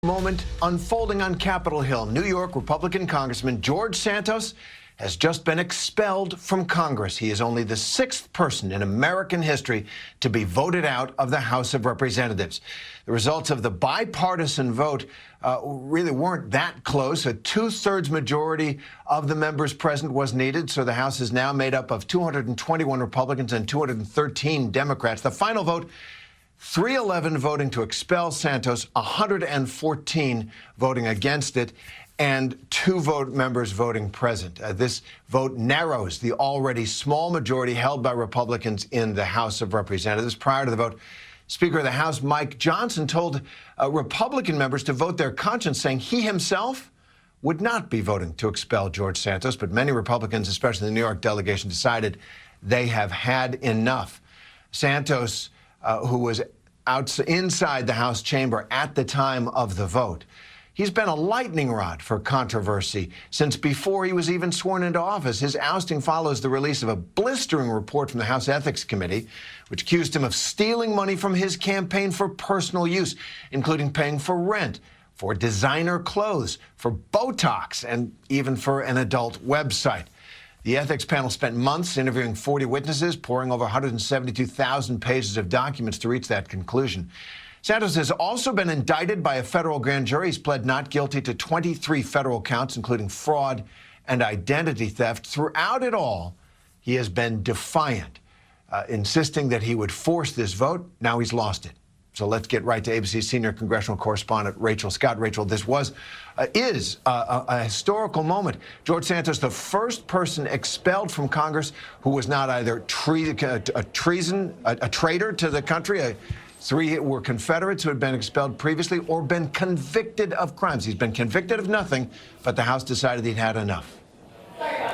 Moment unfolding on Capitol Hill. New York Republican Congressman George Santos has just been expelled from Congress. He is only the 6th person in American history to be voted out of the House of Representatives. The results of the bipartisan vote really weren't that close. A 2/3 majority of the members present was needed, so the House is now made up of 221 Republicans and 213 Democrats. The final vote, 311 voting to expel Santos, 114 voting against it, and 2 members voting present. This vote narrows the already small majority held by Republicans in the House of Representatives. Prior to the vote, Speaker of the House Mike Johnson told Republican members to vote their conscience, saying he himself would not be voting to expel George Santos. But many Republicans, especially the New York delegation, decided they have had enough. Santos, who was inside the House chamber at the time of the vote, he's been a lightning rod for controversy since before he was even sworn into office. His ousting follows the release of a blistering report from the House Ethics Committee, which accused him of stealing money from his campaign for personal use, including paying for rent, for designer clothes, for Botox, and even for an adult website. The ethics panel spent months interviewing 40 witnesses, pouring over 172,000 pages of documents to reach that conclusion. Santos has also been indicted by a federal grand jury. He's pled not guilty to 23 federal counts, including fraud and identity theft. Throughout it all, he has been defiant, insisting that he would force this vote. Now he's lost it. So let's get right to ABC's senior congressional correspondent, Rachel Scott. Rachel, this is a historical moment. George Santos, the first person expelled from Congress who was not either a traitor to the country. 3 were Confederates who had been expelled previously or been convicted of crimes. He's been convicted of nothing, but the House decided he'd had enough.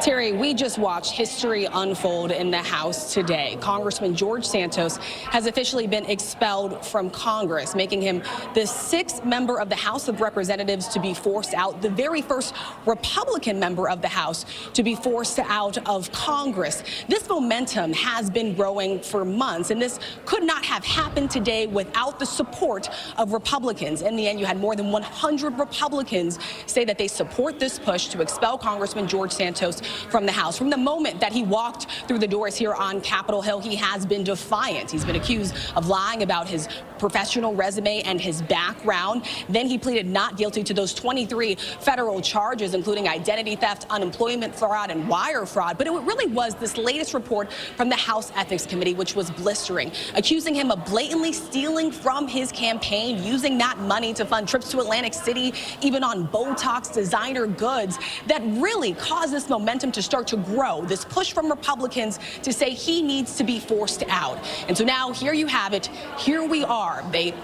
Terry, we just watched history unfold in the House today. Congressman George Santos has officially been expelled from Congress, making him the 6th member of the House of Representatives to be forced out, the very first Republican member of the House to be forced out of Congress. This momentum has been growing for months, and this could not have happened today without the support of Republicans. In the end, you had more than 100 Republicans say that they support this push to expel Congressman George Santos from the House. From the moment that he walked through the doors here on Capitol Hill, he has been defiant. He's been accused of lying about his professional resume and his background. Then he pleaded not guilty to those 23 federal charges, including identity theft, unemployment fraud, and wire fraud. But it really was this latest report from the House Ethics Committee, which was blistering, accusing him of blatantly stealing from his campaign, using that money to fund trips to Atlantic City, even on Botox designer goods, that really caused this momentum to start to grow, this push from Republicans to say he needs to be forced out. And so now here you have it. Here we are. They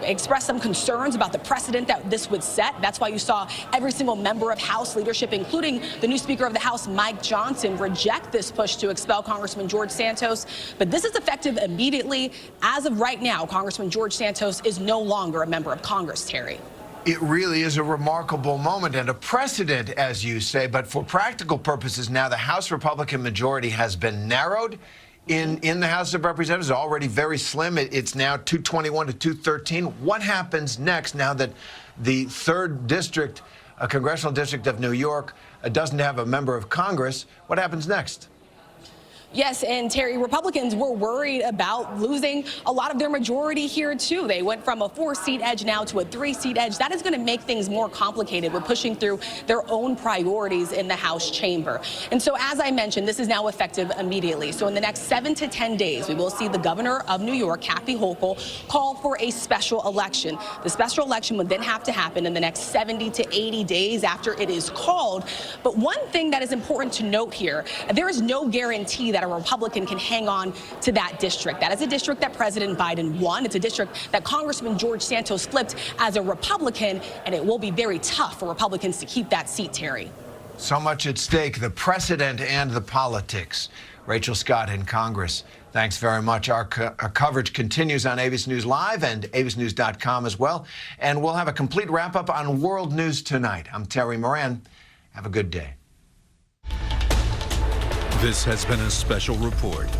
expressed some concerns about the precedent that this would set. That's why you saw every single member of House leadership, including the new Speaker of the House, Mike Johnson, reject this push to expel Congressman George Santos. But this is effective immediately. As of right now, Congressman George Santos is no longer a member of Congress, Terry. It really is a remarkable moment and a precedent, as you say. But for practical purposes now, the House Republican majority has been narrowed in the House of Representatives. It's already very slim. It's now 221 to 213. What happens next now that the 3rd district, a congressional district of New York, doesn't have a member of Congress? What happens next? Yes, and Terry, Republicans were worried about losing a lot of their majority here, too. They went from a 4-seat edge now to a 3-seat edge. That is going to make things more complicated with pushing through their own priorities in the House chamber. And so, as I mentioned, this is now effective immediately. So in the next 7 to 10 days, we will see the governor of New York, Kathy Hochul, call for a special election. The special election would then have to happen in the next 70 to 80 days after it is called. But one thing that is important to note here, there is no guarantee that a Republican can hang on to that district. That is a district that President Biden won. It's a district that Congressman George Santos flipped as a Republican, and it will be very tough for Republicans to keep that seat, Terry. So much at stake, the precedent and the politics. Rachel Scott in Congress, thanks very much. Our coverage continues on ABC News Live and abcnews.com as well. And we'll have a complete wrap-up on world news tonight. I'm Terry Moran. Have a good day. This has been a special report